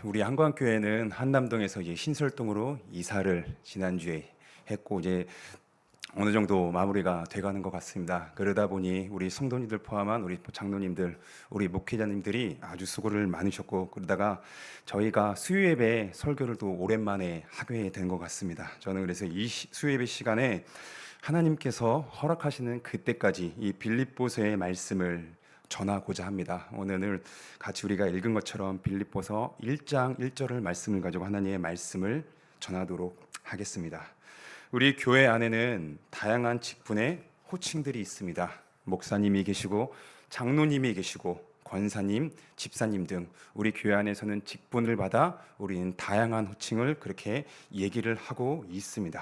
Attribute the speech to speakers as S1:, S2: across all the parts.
S1: 우리 한광교회는 한남동에서 이제 신설동으로 이사를 지난주에 했고 이제 어느 정도 마무리가 돼가는 것 같습니다. 그러다 보니 우리 성도님들 포함한 우리 장로님들, 우리 목회자님들이 아주 수고를 많으셨고 그러다가 저희가 수요예배 설교를 또 오랜만에 하게 된 것 같습니다. 저는 그래서 이 수요예배 시간에 하나님께서 허락하시는 그때까지 이 빌립보서의 말씀을 전하고자 합니다. 오늘 같이 우리가 읽은 것처럼 빌립보서 1장 1절을 말씀을 가지고 하나님의 말씀을 전하도록 하겠습니다. 우리 교회 안에는 다양한 직분의 호칭들이 있습니다. 목사님이 계시고 장로님이 계시고 권사님, 집사님 등 우리 교회 안에서는 직분을 받아 우리는 다양한 호칭을 그렇게 얘기를 하고 있습니다.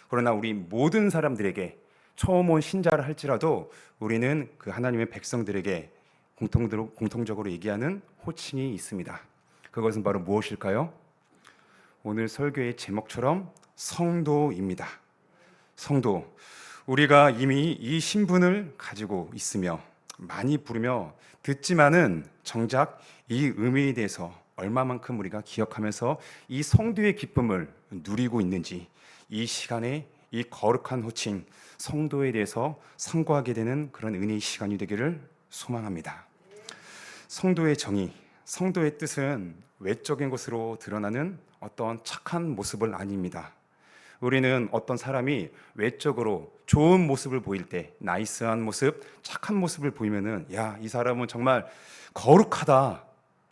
S1: 그러나 우리 모든 사람들에게 처음 온 신자를 할지라도 우리는 그 하나님의 백성들에게 공통적으로 얘기하는 호칭이 있습니다. 그것은 바로 무엇일까요? 오늘 설교의 제목처럼 성도입니다. 성도. 우리가 이미 이 신분을 가지고 있으며 많이 부르며 듣지만은 정작 이 의미에 대해서 얼마만큼 우리가 기억하면서 이 성도의 기쁨을 누리고 있는지 이 시간에 이 거룩한 호칭 성도에 대해서 상고하게 되는 그런 은혜의 시간이 되기를 소망합니다. 성도의 정의, 성도의 뜻은 외적인 것으로 드러나는 어떤 착한 모습을 아닙니다. 우리는 어떤 사람이 외적으로 좋은 모습을 보일 때, 나이스한 모습, 착한 모습을 보이면은 야, 이 사람은 정말 거룩하다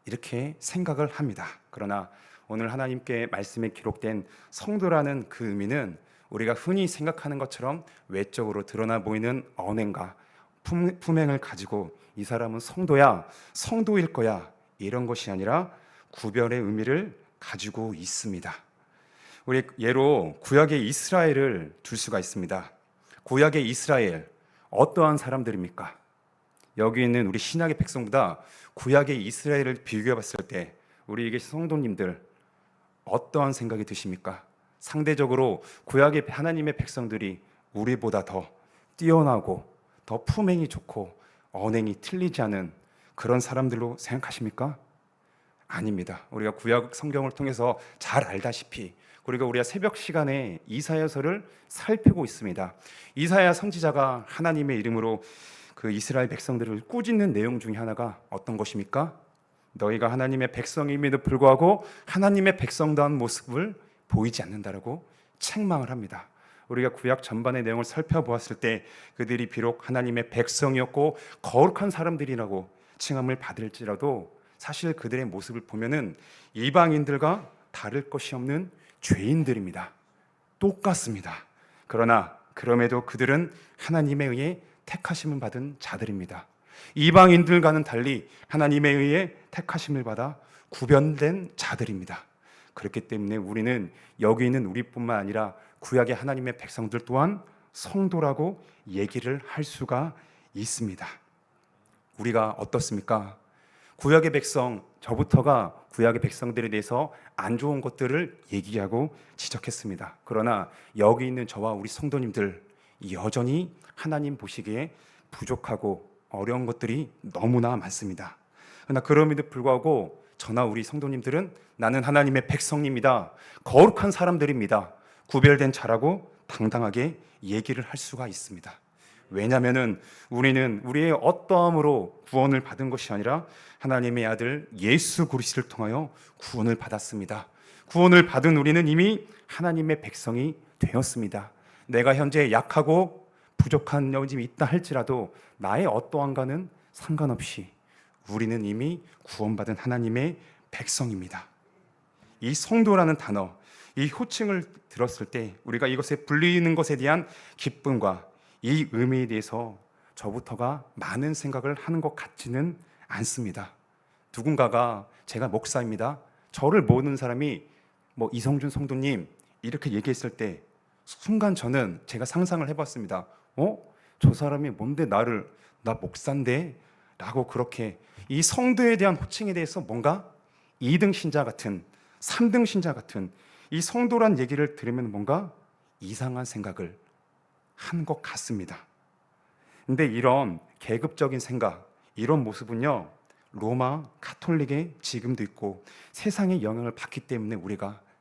S1: 이렇게 생각을 합니다. 그러나 오늘 하나님께 말씀에 기록된 성도라는 그 의미는 우리가 흔히 생각하는 것처럼 외적으로 드러나 보이는 언행과 품행을 가지고 이 사람은 성도야, 성도일 거야 이런 것이 아니라 구별의 의미를 가지고 있습니다. 우리 예로 구약의 이스라엘을 둘 수가 있습니다. 구약의 이스라엘 어떠한 사람들입니까? 여기 있는 우리 신약의 백성보다 구약의 이스라엘을 비교해 봤을 때 우리에게 성도님들 어떠한 생각이 드십니까? 상대적으로 구약의 하나님의 백성들이 우리보다 더 뛰어나고 더 품행이 좋고 언행이 틀리지 않은 그런 사람들로 생각하십니까? 아닙니다. 우리가 구약 성경을 통해서 잘 알다시피 우리가 새벽 시간에 이사야서를 살피고 있습니다. 이사야 선지자가 하나님의 이름으로 그 이스라엘 백성들을 꾸짖는 내용 중에 하나가 어떤 것입니까? 너희가 하나님의 백성임에도 불구하고 하나님의 백성다운 모습을 보이지 않는다라고 책망을 합니다. 우리가 구약 전반의 내용을 살펴보았을 때 그들이 비록 하나님의 백성이었고 거룩한 사람들이라고 칭함을 받을지라도 사실 그들의 모습을 보면은 이방인들과 다를 것이 없는 죄인들입니다. 똑같습니다. 그러나 그럼에도 그들은 하나님에 의해 택하심을 받은 자들입니다. 이방인들과는 달리 하나님에 의해 택하심을 받아 구별된 자들입니다. 그렇기 때문에 우리는 여기 있는 우리뿐만 아니라 구약의 하나님의 백성들 또한 성도라고 얘기를 할 수가 있습니다. 우리가 어떻습니까? 구약의 백성, 저부터가 구약의 백성들에 대해서 안 좋은 것들을 얘기하고 지적했습니다. 그러나 여기 있는 저와 우리 성도님들 여전히 하나님 보시기에 부족하고 어려운 것들이 너무나 많습니다. 그러나 그럼에도 불구하고 저나 우리 성도님들은 나는 하나님의 백성입니다. 거룩한 사람들입니다. 구별된 자라고 당당하게 얘기를 할 수가 있습니다. 왜냐하면 우리는 우리의 어떠함으로 구원을 받은 것이 아니라 하나님의 아들 예수 그리스도를 통하여 구원을 받았습니다. 구원을 받은 우리는 이미 하나님의 백성이 되었습니다. 내가 현재 약하고 부족한 점이 있다 할지라도 나의 어떠한가는 상관없이 우리는 이미 구원받은 하나님의 백성입니다. 이 성도라는 단어, 이 호칭을 들었을 때 우리가 이것에 불리는 것에 대한 기쁨과 이 의미에 대해서 저부터가 많은 생각을 하는 것 같지는 않습니다. 누군가가 제가 목사입니다. 저를 모르는 사람이 이성준 성도님 이렇게 얘기했을 때 순간 저는 제가 상상을 해봤습니다. 저 사람이 뭔데 나 목사인데? 라고 그렇게 이 성도에 대한 호칭에 대해서 뭔가 2등 신자 같은 3등 신자 같은 이 성도란 얘기를 들으면 뭔가 이상한 생각을 한 것 같습니다. 근데 이런 계급적인 생각, 이런 모습은요 로마 가톨릭에 지금도 있고 세상의 영향을 받기 때문에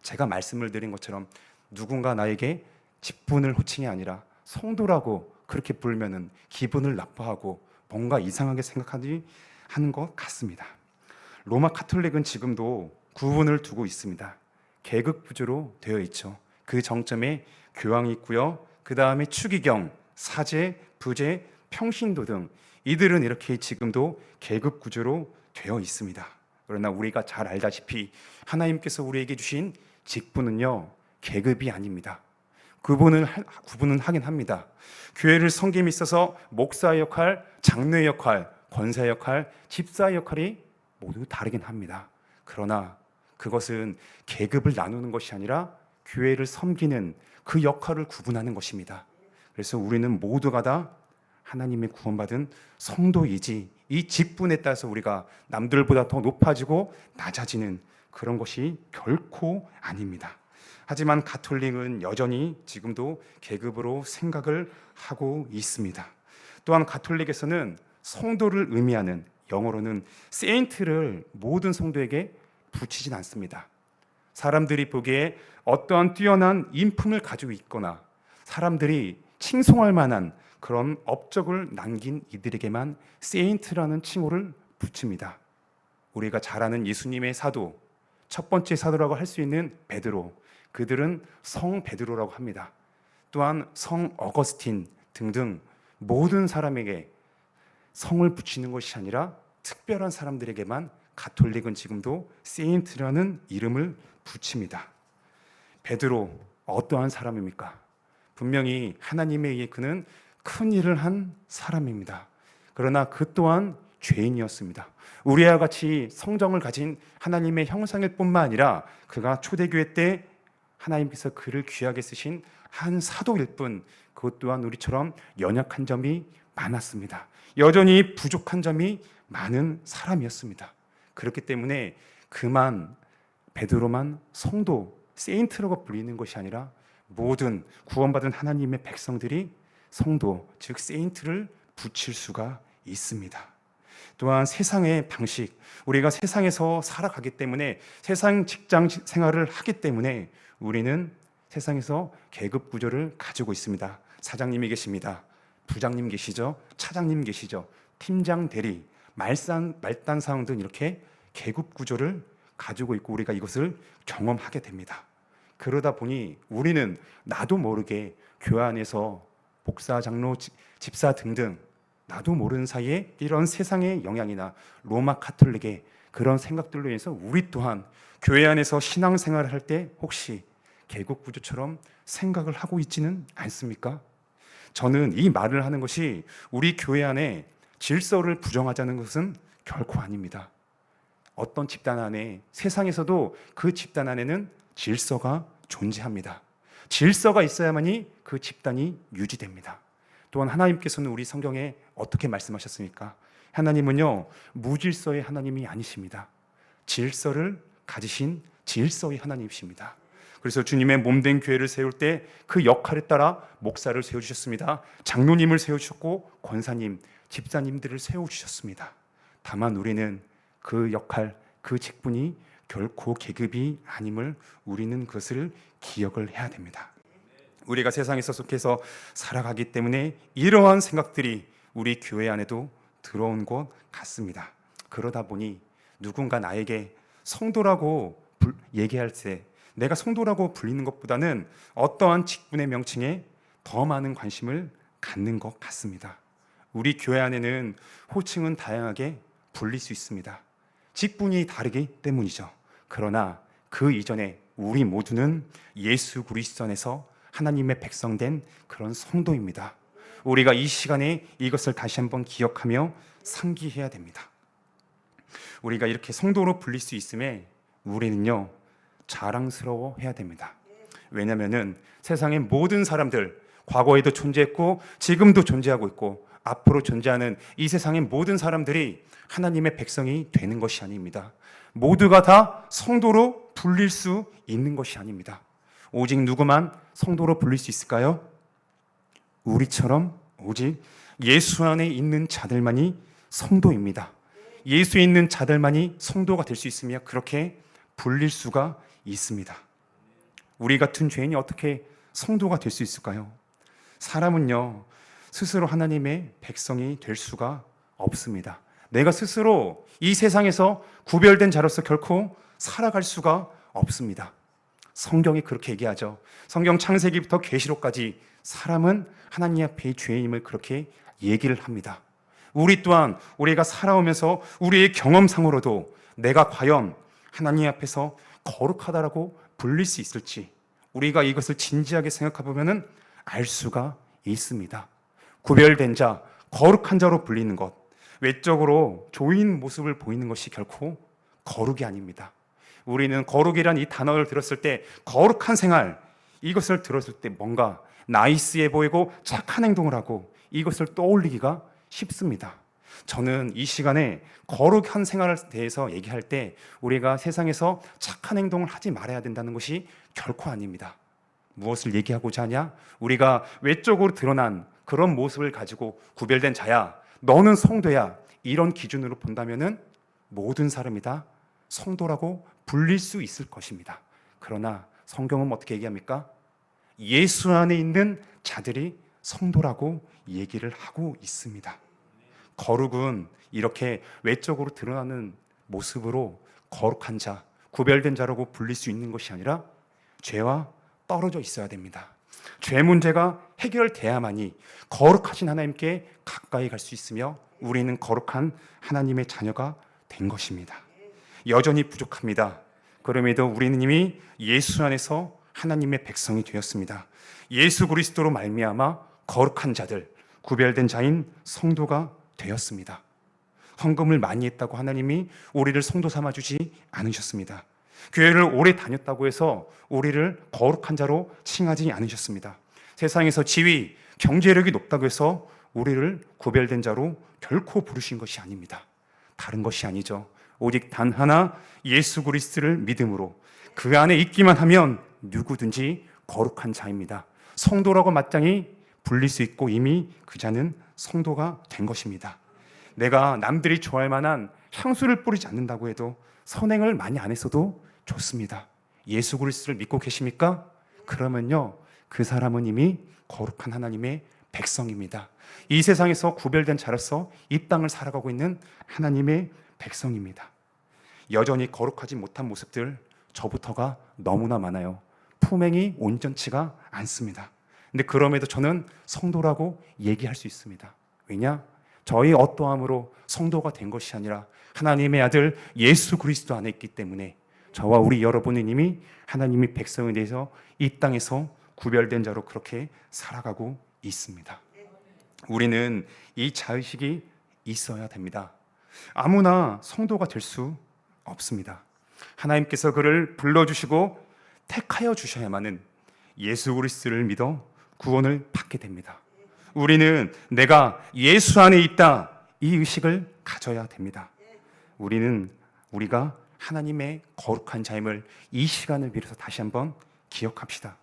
S1: 제가 말씀을 드린 것처럼 누군가 나에게 직분을 호칭이 아니라 성도라고 그렇게 부르면은 기분을 나빠하고 뭔가 이상하게 생각하는 것 같습니다. 로마 가톨릭은 지금도 구분을 두고 있습니다. 계급 구조로 되어 있죠. 그 정점에 교황이 있고요. 그 다음에 추기경, 사제, 부제, 평신도 등 이들은 이렇게 지금도 계급 구조로 되어 있습니다. 그러나 우리가 잘 알다시피 하나님께서 우리에게 주신 직분은요, 계급이 아닙니다. 구분은 하긴 합니다. 교회를 섬김에 있어서 목사의 역할, 장로의 역할, 권사의 역할, 집사의 역할이 모두 다르긴 합니다. 그러나 그것은 계급을 나누는 것이 아니라 교회를 섬기는 그 역할을 구분하는 것입니다. 그래서 우리는 모두가 다 하나님의 구원받은 성도이지, 이 직분에 따라서 우리가 남들보다 더 높아지고 낮아지는 그런 것이 결코 아닙니다. 하지만 가톨릭은 여전히 지금도 계급으로 생각을 하고 있습니다. 또한 가톨릭에서는 성도를 의미하는 영어로는 세인트를 모든 성도에게 붙이진 않습니다. 사람들이 보기에 어떠한 뛰어난 인품을 가지고 있거나 사람들이 칭송할 만한 그런 업적을 남긴 이들에게만 세인트라는 칭호를 붙입니다. 우리가 잘 아는 예수님의 사도, 첫 번째 사도라고 할 수 있는 베드로, 그들은 성 베드로라고 합니다. 또한 성 어거스틴 등등 모든 사람에게 성을 붙이는 것이 아니라 특별한 사람들에게만 가톨릭은 지금도 세인트라는 이름을 붙입니다. 베드로 어떠한 사람입니까? 분명히 하나님에 의해 그는 큰 일을 한 사람입니다. 그러나 그 또한 죄인이었습니다. 우리와 같이 성정을 가진 하나님의 형상일 뿐만 아니라 그가 초대교회 때 하나님께서 그를 귀하게 쓰신 한 사도일 뿐, 그것 또한 우리처럼 연약한 점이 많았습니다. 여전히 부족한 점이 많은 사람이었습니다. 그렇기 때문에 베드로만 성도, 세인트라고 불리는 것이 아니라 모든 구원받은 하나님의 백성들이 성도, 즉 세인트를 붙일 수가 있습니다. 또한 세상의 방식, 우리가 세상에서 살아가기 때문에 세상 직장 생활을 하기 때문에 우리는 세상에서 계급 구조를 가지고 있습니다. 사장님이 계십니다. 부장님 계시죠? 차장님 계시죠? 팀장, 대리, 말단 사항 등 이렇게 계급 구조를 가지고 있고 우리가 이것을 경험하게 됩니다. 그러다 보니 우리는 나도 모르게 교회 안에서 목사, 장로, 집사 등등 나도 모르는 사이에 이런 세상의 영향이나 로마 가톨릭의 그런 생각들로 인해서 우리 또한 교회 안에서 신앙생활을 할 때 혹시 계급 구조처럼 생각을 하고 있지는 않습니까? 저는 이 말을 하는 것이 우리 교회 안에 질서를 부정하자는 것은 결코 아닙니다. 어떤 집단 안에, 세상에서도 그 집단 안에는 질서가 존재합니다. 질서가 있어야만이 그 집단이 유지됩니다. 또한 하나님께서는 우리 성경에 어떻게 말씀하셨습니까? 하나님은요, 무질서의 하나님이 아니십니다. 질서를 가지신 질서의 하나님이십니다. 그래서 주님의 몸된 교회를 세울 때 그 역할에 따라 목사를 세워주셨습니다. 장로님을 세워주셨고 권사님, 집사님들을 세워주셨습니다. 다만 우리는 그 역할, 그 직분이 결코 계급이 아님을 우리는 그것을 기억을 해야 됩니다. 우리가 세상에서 속해서 살아가기 때문에 이러한 생각들이 우리 교회 안에도 들어온 것 같습니다. 그러다 보니 누군가 나에게 성도라고 얘기할 때 내가 성도라고 불리는 것보다는 어떠한 직분의 명칭에 더 많은 관심을 갖는 것 같습니다. 우리 교회 안에는 호칭은 다양하게 불릴 수 있습니다. 직분이 다르기 때문이죠. 그러나 그 이전에 우리 모두는 예수 그리스도 안에서 하나님의 백성된 그런 성도입니다. 우리가 이 시간에 이것을 다시 한번 기억하며 상기해야 됩니다. 우리가 이렇게 성도로 불릴 수 있음에 우리는요, 자랑스러워해야 됩니다. 왜냐하면 세상의 모든 사람들, 과거에도 존재했고 지금도 존재하고 있고 앞으로 존재하는 이 세상의 모든 사람들이 하나님의 백성이 되는 것이 아닙니다. 모두가 다 성도로 불릴 수 있는 것이 아닙니다. 오직 누구만 성도로 불릴 수 있을까요? 우리처럼 오직 예수 안에 있는 자들만이 성도입니다. 예수에 있는 자들만이 성도가 될 수 있으며 그렇게 불릴 수가 있습니다. 우리 같은 죄인이 어떻게 성도가 될 수 있을까요? 사람은요, 스스로 하나님의 백성이 될 수가 없습니다. 내가 스스로 이 세상에서 구별된 자로서 결코 살아갈 수가 없습니다. 성경이 그렇게 얘기하죠. 성경 창세기부터 계시록까지 사람은 하나님 앞에 죄인임을 그렇게 얘기를 합니다. 우리 또한 우리가 살아오면서 우리의 경험상으로도 내가 과연 하나님 앞에서 거룩하다라고 불릴 수 있을지 우리가 이것을 진지하게 생각해 보면은 알 수가 있습니다. 구별된 자, 거룩한 자로 불리는 것, 외적으로 좋은 모습을 보이는 것이 결코 거룩이 아닙니다. 우리는 거룩이란 이 단어를 들었을 때 거룩한 생활, 이것을 들었을 때 뭔가 나이스해 보이고 착한 행동을 하고 이것을 떠올리기가 쉽습니다. 저는 이 시간에 거룩한 생활에 대해서 얘기할 때 우리가 세상에서 착한 행동을 하지 말아야 된다는 것이 결코 아닙니다. 무엇을 얘기하고자 하냐? 우리가 외적으로 드러난 그런 모습을 가지고 구별된 자야, 너는 성도야, 이런 기준으로 본다면은 모든 사람이 다 성도라고 불릴 수 있을 것입니다. 그러나 성경은 어떻게 얘기합니까? 예수 안에 있는 자들이 성도라고 얘기를 하고 있습니다. 거룩은 이렇게 외적으로 드러나는 모습으로 거룩한 자, 구별된 자라고 불릴 수 있는 것이 아니라 죄와 떨어져 있어야 됩니다. 죄 문제가 해결돼야만이 거룩하신 하나님께 가까이 갈 수 있으며 우리는 거룩한 하나님의 자녀가 된 것입니다. 여전히 부족합니다. 그럼에도 우리는 이미 예수 안에서 하나님의 백성이 되었습니다. 예수 그리스도로 말미암아 거룩한 자들, 구별된 자인 성도가 되었습니다. 헌금을 많이 했다고 하나님이 우리를 성도 삼아 주지 않으셨습니다. 교회를 오래 다녔다고 해서 우리를 거룩한 자로 칭하지 않으셨습니다. 세상에서 지위, 경제력이 높다고 해서 우리를 구별된 자로 결코 부르신 것이 아닙니다. 다른 것이 아니죠. 오직 단 하나 예수 그리스도를 믿음으로 그 안에 있기만 하면 누구든지 거룩한 자입니다. 성도라고 마땅히 불릴 수 있고 이미 그 자는 성도가 된 것입니다. 내가 남들이 좋아할 만한 향수를 뿌리지 않는다고 해도 선행을 많이 안 했어도 좋습니다. 예수 그리스도를 믿고 계십니까? 그러면요, 그 사람은 이미 거룩한 하나님의 백성입니다. 이 세상에서 구별된 자로서 이 땅을 살아가고 있는 하나님의 백성입니다. 여전히 거룩하지 못한 모습들 저부터가 너무나 많아요. 품행이 온전치가 않습니다. 근데 그럼에도 저는 성도라고 얘기할 수 있습니다. 왜냐? 저희 어떠함으로 성도가 된 것이 아니라 하나님의 아들 예수 그리스도 안에 있기 때문에 저와 우리 여러분은 이미 하나님의 백성에 대해서 이 땅에서 구별된 자로 그렇게 살아가고 있습니다. 우리는 이 자의식이 있어야 됩니다. 아무나 성도가 될 수 없습니다. 하나님께서 그를 불러주시고 택하여 주셔야만은 예수 그리스도를 믿어 구원을 받게 됩니다. 우리는 내가 예수 안에 있다, 이 의식을 가져야 됩니다. 우리가 하나님의 거룩한 자임을 이 시간을 빌어서 다시 한번 기억합시다.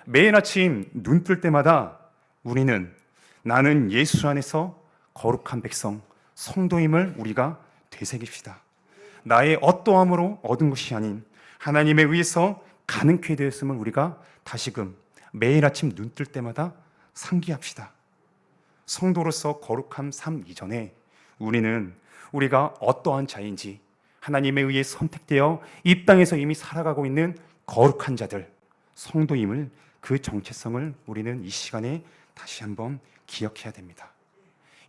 S1: 매일 아침 눈 뜰 때마다 우리는 나는 예수 안에서 거룩한 백성, 성도임을 우리가 되새깁시다. 나의 어떠함으로 얻은 것이 아닌 하나님에 의해서 가능케 되었음을 우리가 다시금 매일 아침 눈 뜰 때마다 상기합시다. 성도로서 거룩한 삶 이전에 우리가 어떠한 자인지 하나님에 의해 선택되어 이 땅에서 이미 살아가고 있는 거룩한 자들, 성도임을, 그 정체성을 우리는 이 시간에 다시 한번 기억해야 됩니다.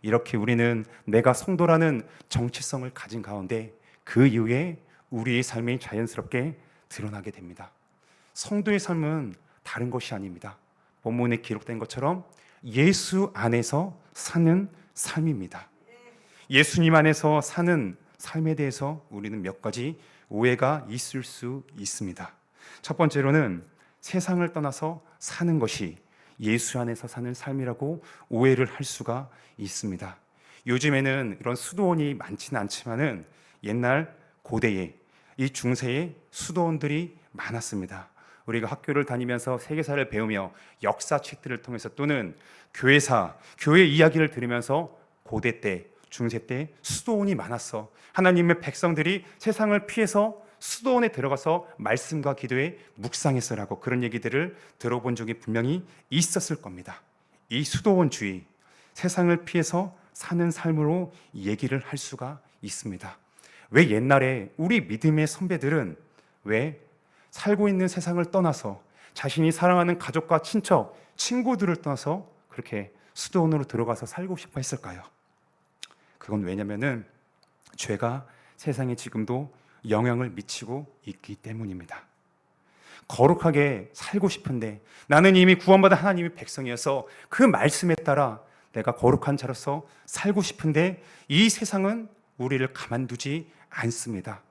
S1: 이렇게 우리는 내가 성도라는 정체성을 가진 가운데 그 이후에 우리의 삶이 자연스럽게 드러나게 됩니다. 성도의 삶은 다른 것이 아닙니다. 본문에 기록된 것처럼 예수 안에서 사는 삶입니다. 예수님 안에서 사는 삶에 대해서 우리는 몇 가지 오해가 있을 수 있습니다. 첫 번째로는 세상을 떠나서 사는 것이 예수 안에서 사는 삶이라고 오해를 할 수가 있습니다. 요즘에는 이런 수도원이 많지는 않지만은 옛날 고대에 이 중세에 수도원들이 많았습니다. 우리가 학교를 다니면서 세계사를 배우며 역사책들을 통해서 또는 교회 이야기를 들으면서 고대 때 중세 때 수도원이 많았어. 하나님의 백성들이 세상을 피해서 수도원에 들어가서 말씀과 기도에 묵상했어라고 그런 얘기들을 들어본 적이 분명히 있었을 겁니다. 이 수도원주의, 세상을 피해서 사는 삶으로 얘기를 할 수가 있습니다. 왜 옛날에 우리 믿음의 선배들은 왜 살고 있는 세상을 떠나서 자신이 사랑하는 가족과 친척, 친구들을 떠나서 그렇게 수도원으로 들어가서 살고 싶어 했을까요? 그건 왜냐면은 죄가 세상에 지금도 영향을 미치고 있기 때문입니다. 거룩하게 살고 싶은데 나는 이미 구원받은 하나님의 백성이어서 그 말씀에 따라 내가 거룩한 자로서 살고 싶은데 이 세상은 우리를 가만두지 않습니다.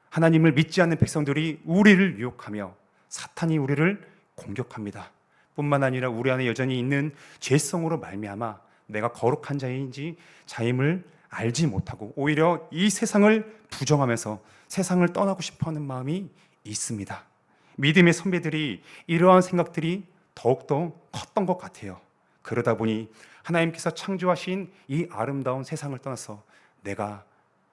S1: 하나님을 믿지 않는 백성들이 우리를 유혹하며 사탄이 우리를 공격합니다. 뿐만 아니라 우리 안에 여전히 있는 죄성으로 말미암아 내가 거룩한 자인지 자임을 알지 못하고 오히려 이 세상을 부정하면서 세상을 떠나고 싶어하는 마음이 있습니다. 믿음의 선배들이 이러한 생각들이 더욱더 컸던 것 같아요. 그러다 보니 하나님께서 창조하신 이 아름다운 세상을 떠나서 내가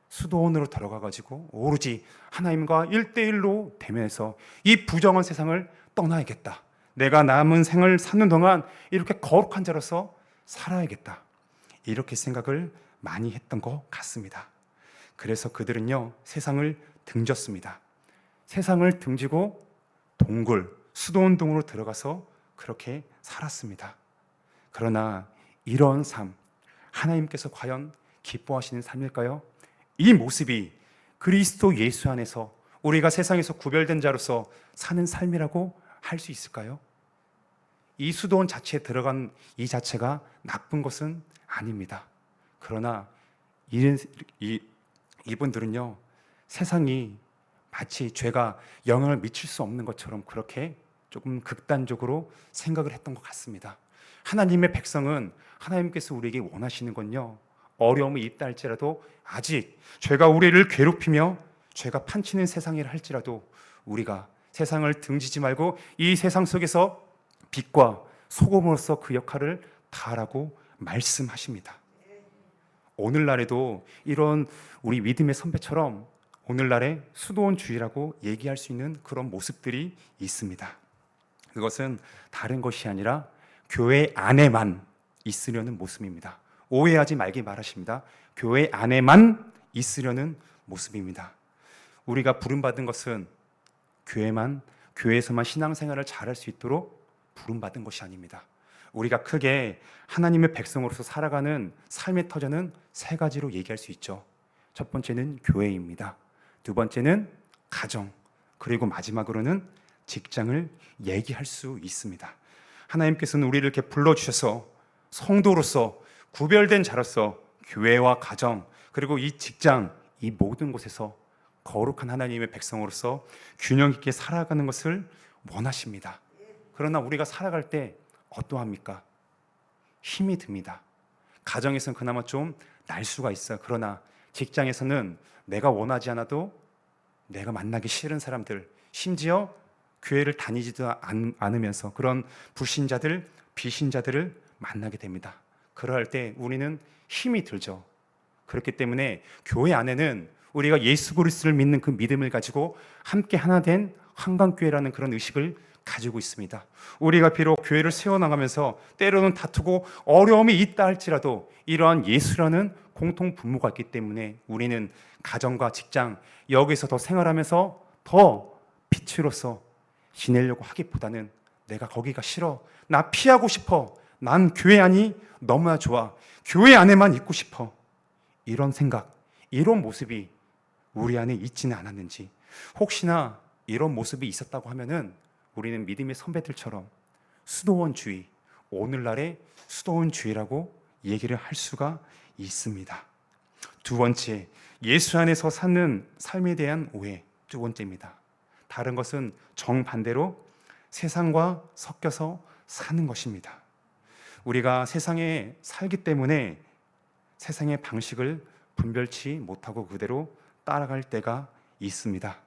S1: 수도원으로 들어가가지고 오로지 하나님과 1대1로 대면해서 이 부정한 세상을 떠나야겠다. 내가 남은 생을 사는 동안 이렇게 거룩한 자로서 살아야겠다. 이렇게 생각을 많이 했던 것 같습니다. 그래서 그들은요, 세상을 등졌습니다. 세상을 등지고 동굴, 수도원동으로 들어가서 그렇게 살았습니다. 그러나 이런 삶, 하나님께서 과연 기뻐하시는 삶일까요? 이 모습이 그리스도 예수 안에서 우리가 세상에서 구별된 자로서 사는 삶이라고 할 수 있을까요? 이 수도원 자체에 들어간 이 자체가 나쁜 것은 아닙니다. 그러나 이분들은요, 세상이 마치 죄가 영향을 미칠 수 없는 것처럼 그렇게 조금 극단적으로 생각을 했던 것 같습니다. 하나님의 백성은 하나님께서 우리에게 원하시는 건요, 어려움이 있다 할지라도 아직 죄가 우리를 괴롭히며 죄가 판치는 세상이라 할지라도 우리가 세상을 등지지 말고 이 세상 속에서 빛과 소금으로서 그 역할을 다하라고 말씀하십니다. 오늘날에도 이런 우리 믿음의 선배처럼 오늘날의 수도원주의라고 얘기할 수 있는 그런 모습들이 있습니다. 그것은 다른 것이 아니라 교회 안에만 있으려는 모습입니다. 오해하지 말기 바라십니다. 교회 안에만 있으려는 모습입니다. 우리가 부름받은 것은 교회에서만 신앙생활을 잘할 수 있도록 부름받은 것이 아닙니다. 우리가 크게 하나님의 백성으로서 살아가는 삶의 터전은 세 가지로 얘기할 수 있죠. 첫 번째는 교회입니다. 두 번째는 가정, 그리고 마지막으로는 직장을 얘기할 수 있습니다. 하나님께서는 우리를 이렇게 불러주셔서 성도로서 구별된 자로서 교회와 가정, 그리고 이 직장, 이 모든 곳에서 거룩한 하나님의 백성으로서 균형 있게 살아가는 것을 원하십니다. 그러나 우리가 살아갈 때 어떠합니까? 힘이 듭니다. 가정에서는 그나마 좀 날 수가 있어요. 그러나 직장에서는 내가 원하지 않아도 내가 만나기 싫은 사람들, 심지어 교회를 다니지도 않으면서 그런 불신자들, 비신자들을 만나게 됩니다. 그럴 때 우리는 힘이 들죠. 그렇기 때문에 교회 안에는 우리가 예수 그리스도를 믿는 그 믿음을 가지고 함께 하나 된 한강교회라는 그런 의식을 가지고 있습니다. 우리가 비록 교회를 세워나가면서 때로는 다투고 어려움이 있다 할지라도 이러한 예수라는 공통 분모가 있기 때문에 우리는 가정과 직장 여기서 더 생활하면서 더 빛으로서 지내려고 하기보다는 내가 거기가 싫어, 나 피하고 싶어, 난 교회 안이 너무나 좋아, 교회 안에만 있고 싶어, 이런 생각, 이런 모습이 우리 안에 있지는 않았는지, 혹시나 이런 모습이 있었다고 하면은 우리는 믿음의 선배들처럼 수도원주의, 오늘날의 수도원주의라고 얘기를 할 수가 있습니다. 두 번째, 예수 안에서 사는 삶에 대한 오해, 두 번째입니다. 다른 것은 정반대로 세상과 섞여서 사는 것입니다. 우리가 세상에 살기 때문에 세상의 방식을 분별치 못하고 그대로 따라갈 때가 있습니다.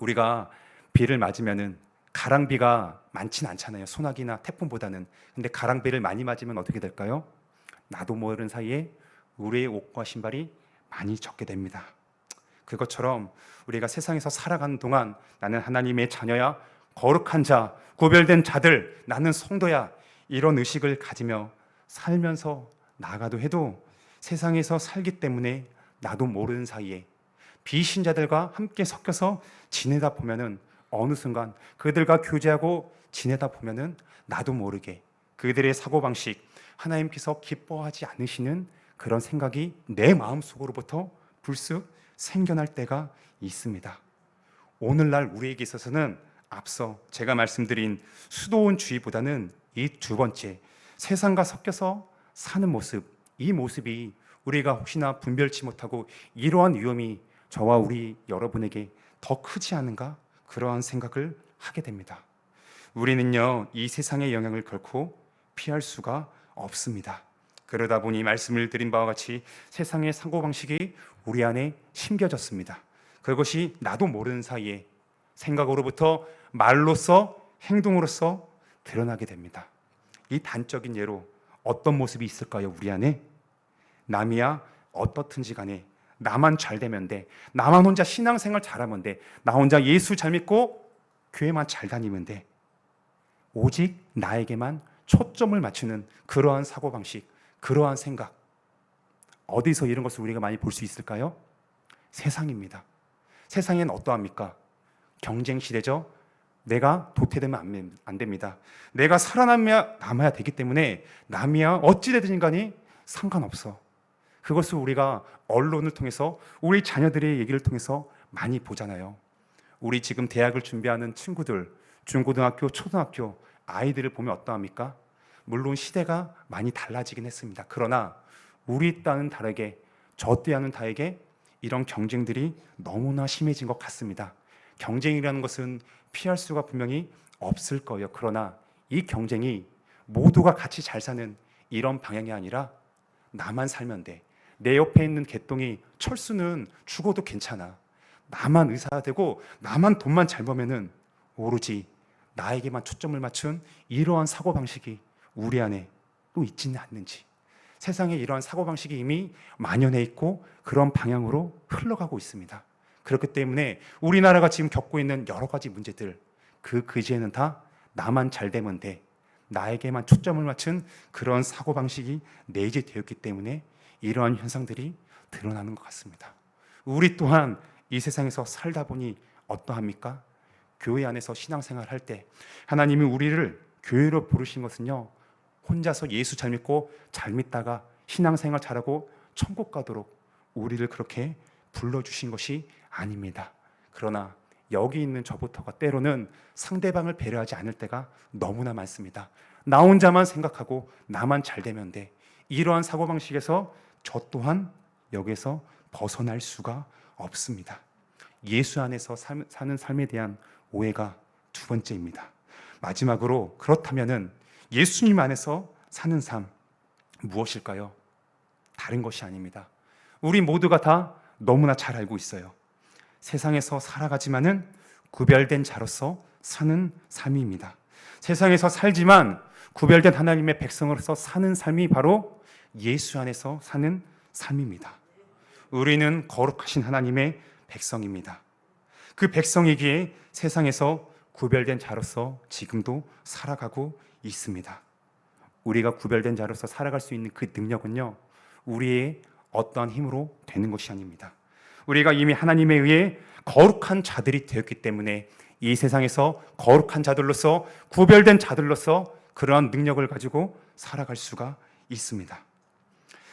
S1: 우리가 비를 맞으면은 가랑비가 많진 않잖아요. 소나기나 태풍보다는. 근데 가랑비를 많이 맞으면 어떻게 될까요? 나도 모르는 사이에 우리의 옷과 신발이 많이 적게 됩니다. 그것처럼 우리가 세상에서 살아가는 동안 나는 하나님의 자녀야, 거룩한 자, 구별된 자들, 나는 성도야, 이런 의식을 가지며 살면서 나아가도 해도 세상에서 살기 때문에 나도 모르는 사이에 비신자들과 함께 섞여서 지내다 보면은 어느 순간 그들과 교제하고 지내다 보면은 나도 모르게 그들의 사고방식, 하나님께서 기뻐하지 않으시는 그런 생각이 내 마음속으로부터 불쑥 생겨날 때가 있습니다. 오늘날 우리에게 있어서는 앞서 제가 말씀드린 수도원주의보다는 이 두 번째, 세상과 섞여서 사는 모습, 이 모습이 우리가 혹시나 분별치 못하고 이러한 위험이 저와 우리 여러분에게 더 크지 않은가, 그러한 생각을 하게 됩니다. 우리는요, 이 세상의 영향을 결코 피할 수가 없습니다. 그러다 보니 말씀을 드린 바와 같이 세상의 사고방식이 우리 안에 심겨졌습니다. 그것이 나도 모르는 사이에 생각으로부터 말로써 행동으로써 드러나게 됩니다. 이 단적인 예로 어떤 모습이 있을까요? 우리 안에 남이야 어떻든지 간에 나만 잘 되면 돼, 나만 혼자 신앙생활 잘하면 돼, 나 혼자 예수 잘 믿고 교회만 잘 다니면 돼, 오직 나에게만 초점을 맞추는 그러한 사고방식, 그러한 생각, 어디서 이런 것을 우리가 많이 볼 수 있을까요? 세상입니다. 세상엔 어떠합니까? 경쟁 시대죠. 내가 도태되면 안 됩니다. 내가 살아남아야 되기 때문에 남이야 어찌되든 간에 상관없어. 그것을 우리가 언론을 통해서 우리 자녀들의 얘기를 통해서 많이 보잖아요. 우리 지금 대학을 준비하는 친구들, 중고등학교, 초등학교 아이들을 보면 어떠합니까? 물론 시대가 많이 달라지긴 했습니다. 그러나 우리 때와는 다르게, 저 때와는 다르게 이런 경쟁들이 너무나 심해진 것 같습니다. 경쟁이라는 것은 피할 수가 분명히 없을 거예요. 그러나 이 경쟁이 모두가 같이 잘 사는 이런 방향이 아니라 나만 살면 돼, 내 옆에 있는 개똥이 철수는 죽어도 괜찮아, 나만 의사가 되고 나만 돈만 잘 벌면은 오로지 나에게만 초점을 맞춘 이러한 사고방식이 우리 안에 또 있지는 않는지, 세상에 이러한 사고방식이 이미 만연해 있고 그런 방향으로 흘러가고 있습니다. 그렇기 때문에 우리나라가 지금 겪고 있는 여러 가지 문제들, 그 그지에는 다 나만 잘 되면 돼, 나에게만 초점을 맞춘 그런 사고방식이 내재되었기 때문에 이러한 현상들이 드러나는 것 같습니다. 우리 또한 이 세상에서 살다 보니 어떠합니까? 교회 안에서 신앙생활 할 때 하나님이 우리를 교회로 부르신 것은요, 혼자서 예수 잘 믿고 잘 믿다가 신앙생활 잘하고 천국 가도록 우리를 그렇게 불러주신 것이 아닙니다. 그러나 여기 있는 저부터가 때로는 상대방을 배려하지 않을 때가 너무나 많습니다. 나 혼자만 생각하고 나만 잘 되면 돼, 이러한 사고방식에서 저 또한 여기서 벗어날 수가 없습니다. 예수 안에서 사는 삶에 대한 오해가 두 번째입니다. 마지막으로, 그렇다면은 예수님 안에서 사는 삶 무엇일까요? 다른 것이 아닙니다. 우리 모두가 다 너무나 잘 알고 있어요. 세상에서 살아가지만은 구별된 자로서 사는 삶입니다. 세상에서 살지만 구별된 하나님의 백성으로서 사는 삶이 바로 예수 안에서 사는 삶입니다. 우리는 거룩하신 하나님의 백성입니다. 그 백성이기에 세상에서 구별된 자로서 지금도 살아가고 있습니다. 우리가 구별된 자로서 살아갈 수 있는 그 능력은요, 우리의 어떠한 힘으로 되는 것이 아닙니다. 우리가 이미 하나님에 의해 거룩한 자들이 되었기 때문에 이 세상에서 거룩한 자들로서, 구별된 자들로서 그러한 능력을 가지고 살아갈 수가 있습니다.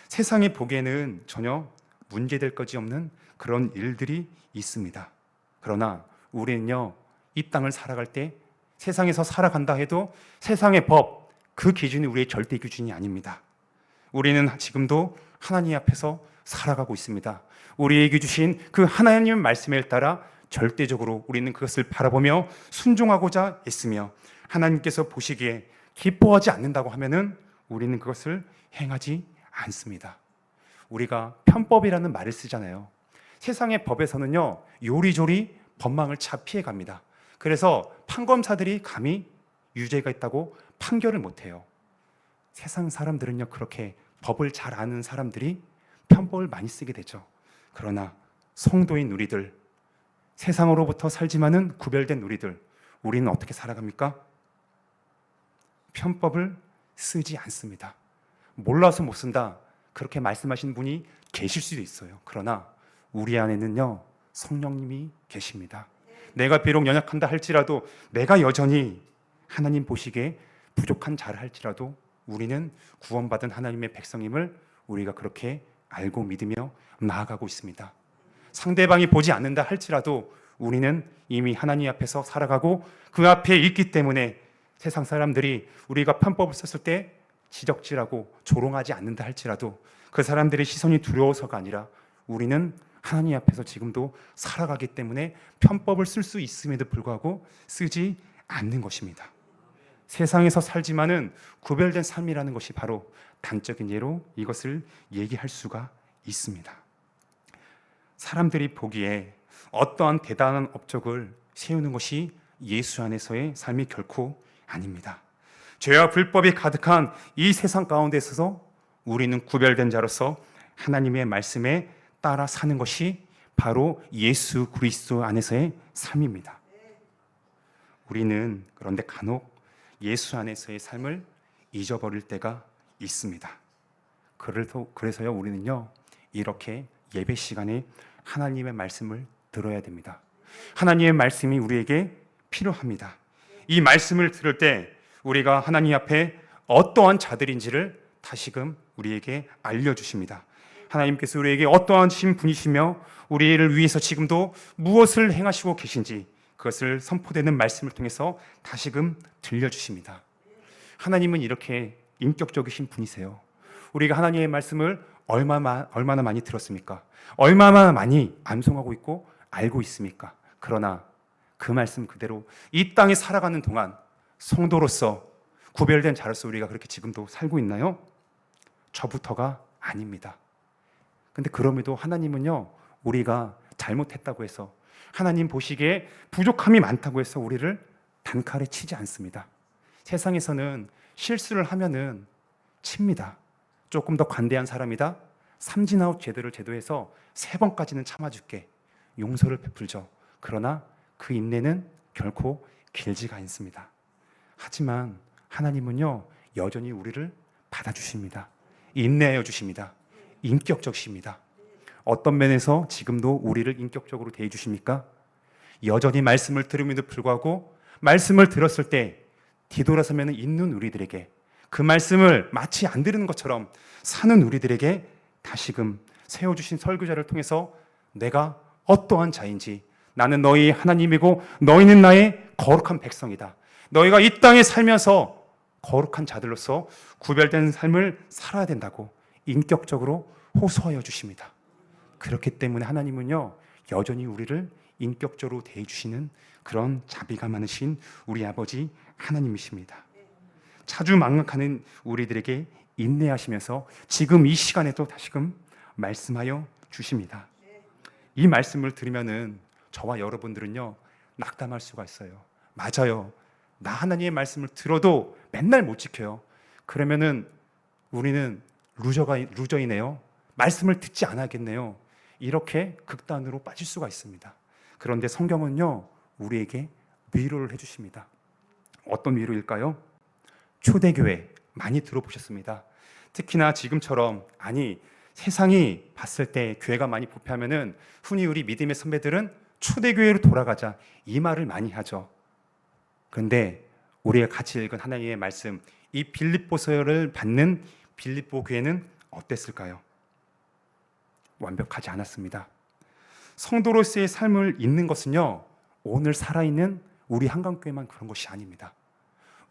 S1: 세상이 보기에는 전혀 문제될 것이 없는 그런 일들이 있습니다. 그러나 우리는요, 이 땅을 살아갈 때 세상에서 살아간다 해도 세상의 법, 그 기준이 우리의 절대 기준이 아닙니다. 우리는 지금도 하나님 앞에서 살아가고 있습니다. 우리에게 주신 그 하나님 말씀에 따라 절대적으로 우리는 그것을 바라보며 순종하고자 했으며, 하나님께서 보시기에 기뻐하지 않는다고 하면은 우리는 그것을 행하지 않습니다. 우리가 편법이라는 말을 쓰잖아요. 세상의 법에서는요, 요리조리 법망을 차 피해갑니다. 그래서 판검사들이 감히 유죄가 있다고 판결을 못해요. 세상 사람들은요, 그렇게 법을 잘 아는 사람들이 편법을 많이 쓰게 되죠. 그러나 성도인 우리들, 세상으로부터 살지만은 구별된 우리들, 우리는 어떻게 살아갑니까? 편법을 쓰지 않습니다. 몰라서 못 쓴다, 그렇게 말씀하신 분이 계실 수도 있어요. 그러나 우리 안에는요, 성령님이 계십니다. 내가 비록 연약한다 할지라도, 내가 여전히 하나님 보시기에 부족한 자를 할지라도 우리는 구원받은 하나님의 백성임을 우리가 그렇게 알고 믿으며 나아가고 있습니다. 상대방이 보지 않는다 할지라도 우리는 이미 하나님 앞에서 살아가고 그 앞에 있기 때문에 세상 사람들이 우리가 편법을 썼을 때 지적질하고 조롱하지 않는다 할지라도 그 사람들의 시선이 두려워서가 아니라 우리는 하나님 앞에서 지금도 살아가기 때문에 편법을 쓸 수 있음에도 불구하고 쓰지 않는 것입니다. 세상에서 살지만은 구별된 삶이라는 것이 바로 단적인 예로 이것을 얘기할 수가 있습니다. 사람들이 보기에 어떠한 대단한 업적을 세우는 것이 예수 안에서의 삶이 결코 아닙니다. 죄와 불법이 가득한 이 세상 가운데 있어서 우리는 구별된 자로서 하나님의 말씀에 따라 사는 것이 바로 예수 그리스도 안에서의 삶입니다. 우리는 그런데 간혹 예수 안에서의 삶을 잊어버릴 때가 있습니다. 그래서요, 우리는요, 이렇게 예배 시간에 하나님의 말씀을 들어야 됩니다. 하나님의 말씀이 우리에게 필요합니다. 이 말씀을 들을 때 우리가 하나님 앞에 어떠한 자들인지를 다시금 우리에게 알려주십니다. 하나님께서 우리에게 어떠한 분이시며 우리를 위해서 지금도 무엇을 행하시고 계신지 그것을 선포되는 말씀을 통해서 다시금 들려주십니다. 하나님은 이렇게 인격적이신 분이세요. 우리가 하나님의 말씀을 얼마나 많이 들었습니까? 얼마나 많이 암송하고 있고 알고 있습니까? 그러나 그 말씀 그대로 이 땅에 살아가는 동안 성도로서 구별된 자로서 우리가 그렇게 지금도 살고 있나요? 저부터가 아닙니다. 근데 그럼에도 하나님은요, 우리가 잘못했다고 해서 하나님 보시기에 부족함이 많다고 해서 우리를 단칼에 치지 않습니다. 세상에서는 실수를 하면은 칩니다. 조금 더 관대한 사람이다, 삼진아웃 제도를 제도해서 3번까지는 참아줄게, 용서를 베풀죠. 그러나 그 인내는 결코 길지가 않습니다. 하지만 하나님은요, 여전히 우리를 받아주십니다. 인내하여 주십니다. 인격적이십니다. 어떤 면에서 지금도 우리를 인격적으로 대해 주십니까? 여전히 말씀을 들음에도 불구하고 말씀을 들었을 때 뒤돌아서면 있는 우리들에게, 그 말씀을 마치 안 들은 것처럼 사는 우리들에게 다시금 세워주신 설교자를 통해서 내가 어떠한 자인지, 나는 너희 하나님이고 너희는 나의 거룩한 백성이다, 너희가 이 땅에 살면서 거룩한 자들로서 구별된 삶을 살아야 된다고 인격적으로 호소하여 주십니다. 그렇기 때문에 하나님은요, 여전히 우리를 인격적으로 대해주시는 그런 자비가 많으신 우리 아버지 하나님이십니다. 차주망각하는 우리들에게 인내하시면서 지금 이 시간에도 다시금 말씀하여 주십니다. 이 말씀을 들으면은 저와 여러분들은요, 낙담할 수가 있어요. 맞아요. 나 하나님의 말씀을 들어도 맨날 못 지켜요. 그러면은 우리는 루저이네요. 말씀을 듣지 않았겠네요. 이렇게 극단으로 빠질 수가 있습니다. 그런데 성경은요, 우리에게 위로를 해주십니다. 어떤 위로일까요? 초대교회 많이 들어보셨습니다. 특히나 지금처럼, 아니 세상이 봤을 때 교회가 많이 부패하면은 흔히 우리 믿음의 선배들은 초대교회로 돌아가자, 이 말을 많이 하죠. 그런데 우리가 같이 읽은 하나님의 말씀, 이 빌립보서를 받는 빌립보 교회는 어땠을까요? 완벽하지 않았습니다. 성도로서의 삶을 잇는 것은요, 오늘 살아있는 우리 한강교회만 그런 것이 아닙니다.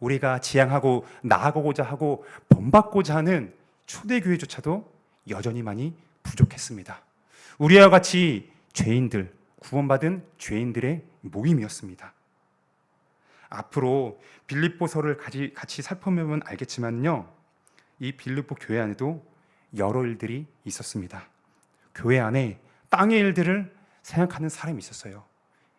S1: 우리가 지향하고 나아가고자 하고 본받고자 하는 초대교회조차도 여전히 많이 부족했습니다. 우리와 같이 죄인들, 구원받은 죄인들의 모임이었습니다. 앞으로 빌립보서를 같이 살펴보면 알겠지만요, 이 빌립보 교회 안에도 여러 일들이 있었습니다. 교회 안에 땅의 일들을 생각하는 사람이 있었어요.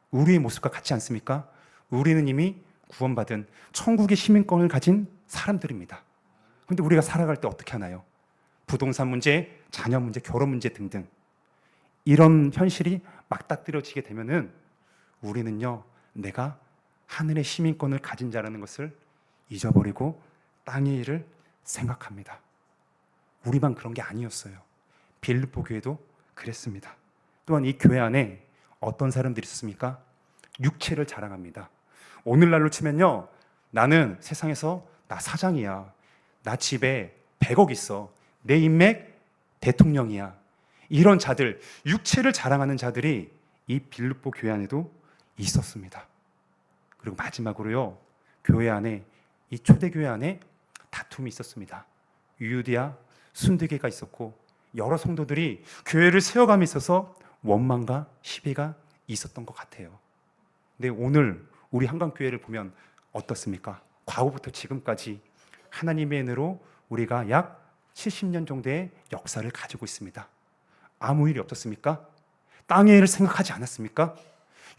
S1: 우리의 모습과 같지 않습니까? 우리는 이미 구원받은 천국의 시민권을 가진 사람들입니다. 그런데 우리가 살아갈 때 어떻게 하나요? 부동산 문제, 자녀 문제, 결혼 문제 등등 이런 현실이 맞닥뜨려지게 되면은 우리는요, 내가 하늘의 시민권을 가진 자라는 것을 잊어버리고 땅의 일을 생각합니다. 우리만 그런 게 아니었어요. 빌립보 교회도 그랬습니다. 또한 이 교회 안에 어떤 사람들이 있었습니까? 육체를 자랑합니다. 오늘날로 치면요, 나는 세상에서 나 사장이야, 나 집에 100억 있어, 내 인맥 대통령이야, 이런 자들, 육체를 자랑하는 자들이 이 빌립보 교회 안에도 있었습니다. 그리고 마지막으로요, 교회 안에, 이 초대교회 안에 다툼이 있었습니다. 유대와 순두개가 있었고 여러 성도들이 교회를 세워감에 있어서 원망과 시비가 있었던 것 같아요. 근데 오늘 우리 한강교회를 보면 어떻습니까? 과거부터 지금까지 하나님의 은혜로 우리가 약 70년 정도의 역사를 가지고 있습니다. 아무 일이 없었습니까? 땅의 일을 생각하지 않았습니까?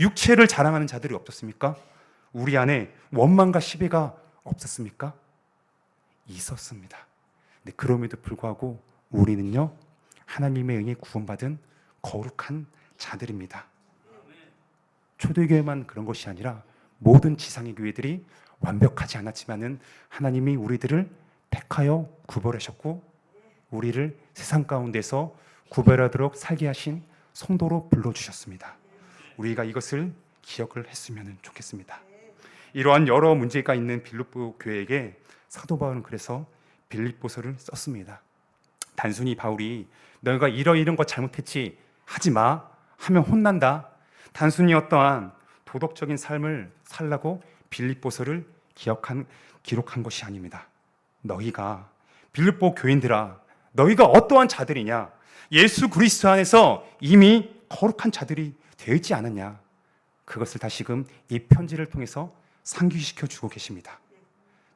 S1: 육체를 자랑하는 자들이 없었습니까? 우리 안에 원망과 시비가 없었습니까? 있었습니다. 근데 그럼에도 불구하고 우리는요, 하나님의 은혜에 구원받은 거룩한 자들입니다. 초대교회만 그런 것이 아니라 모든 지상의 교회들이 완벽하지 않았지만은 하나님이 우리들을 택하여 구별하셨고 우리를 세상 가운데서 구별하도록 살게 하신 성도로 불러주셨습니다. 우리가 이것을 기억을 했으면 좋겠습니다. 이러한 여러 문제가 있는 빌립보 교회에게 사도 바울은 그래서 빌립보서를 썼습니다. 단순히 바울이 너희가 이런 거 잘못했지 하지 마 하면 혼난다, 단순히 어떠한 도덕적인 삶을 살라고 빌립보서를 기록한 것이 아닙니다. 너희가, 빌립보 교인들아, 너희가 어떠한 자들이냐, 예수 그리스도 안에서 이미 거룩한 자들이 되어 있지 않았냐, 그것을 다시금 이 편지를 통해서 상기시켜 주고 계십니다.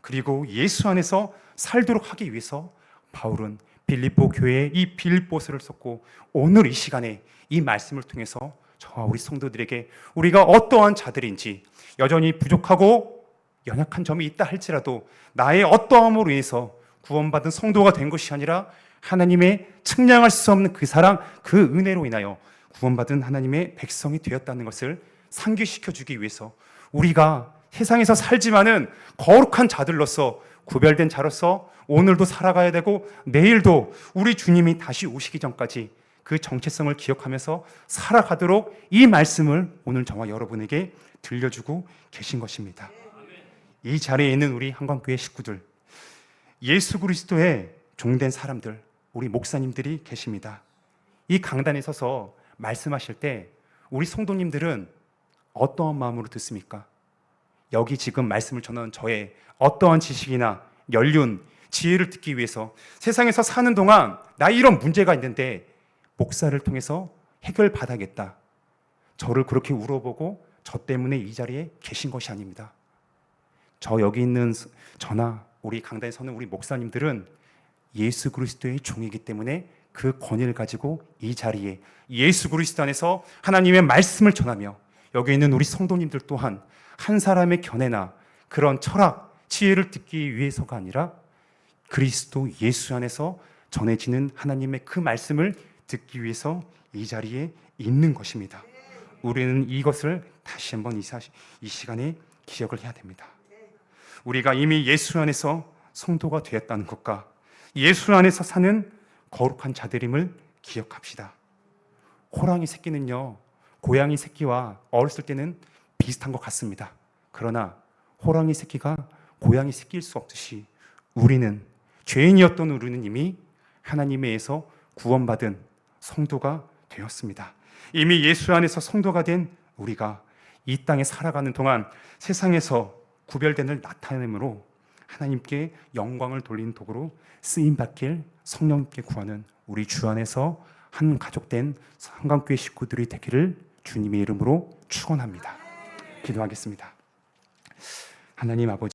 S1: 그리고 예수 안에서 살도록 하기 위해서 바울은 빌립보 교회에 이 빌립보서를 썼고 오늘 이 시간에 이 말씀을 통해서 저와 우리 성도들에게 우리가 어떠한 자들인지, 여전히 부족하고 연약한 점이 있다 할지라도 나의 어떠함으로 인해서 구원받은 성도가 된 것이 아니라 하나님의 측량할 수 없는 그 사랑, 그 은혜로 인하여 구원받은 하나님의 백성이 되었다는 것을 상기시켜 주기 위해서 우리가 세상에서 살지만은 거룩한 자들로서, 구별된 자로서 오늘도 살아가야 되고 내일도 우리 주님이 다시 오시기 전까지 그 정체성을 기억하면서 살아가도록 이 말씀을 오늘 저와 여러분에게 들려주고 계신 것입니다. 이 자리에 있는 우리 한강교회 식구들, 예수 그리스도의 종된 사람들, 우리 목사님들이 계십니다. 이 강단에 서서 말씀하실 때 우리 성도님들은 어떠한 마음으로 듣습니까? 여기 지금 말씀을 전하는 저의 어떠한 지식이나 연륜, 지혜를 듣기 위해서 세상에서 사는 동안 나 이런 문제가 있는데 목사를 통해서 해결받아야겠다, 저를 그렇게 울어보고 저 때문에 이 자리에 계신 것이 아닙니다. 저 여기 있는 저나 우리 강단에 서는 우리 목사님들은 예수 그리스도의 종이기 때문에 그 권위를 가지고 이 자리에 예수 그리스도 안에서 하나님의 말씀을 전하며, 여기 있는 우리 성도님들 또한 한 사람의 견해나 그런 철학, 지혜를 듣기 위해서가 아니라 그리스도 예수 안에서 전해지는 하나님의 그 말씀을 듣기 위해서 이 자리에 있는 것입니다. 우리는 이것을 다시 한번 이 시간에 기억을 해야 됩니다. 우리가 이미 예수 안에서 성도가 되었다는 것과 예수 안에서 사는 거룩한 자들임을 기억합시다. 호랑이 새끼는요, 고양이 새끼와 어렸을 때는 비슷한 것 같습니다. 그러나 호랑이 새끼가 고양이 새끼일 수 없듯이 우리는, 죄인이었던 우리는 이미 하나님에 의해서 구원받은 성도가 되었습니다. 이미 예수 안에서 성도가 된 우리가 이 땅에 살아가는 동안 세상에서 구별된을 나타내므로 하나님께 영광을 돌리는 도구로 쓰임받길 성령께 구하는 우리 주 안에서 한 가족된 한강교회 식구들이 되기를 주님의 이름으로 축원합니다. 기도하겠습니다. 하나님 아버지,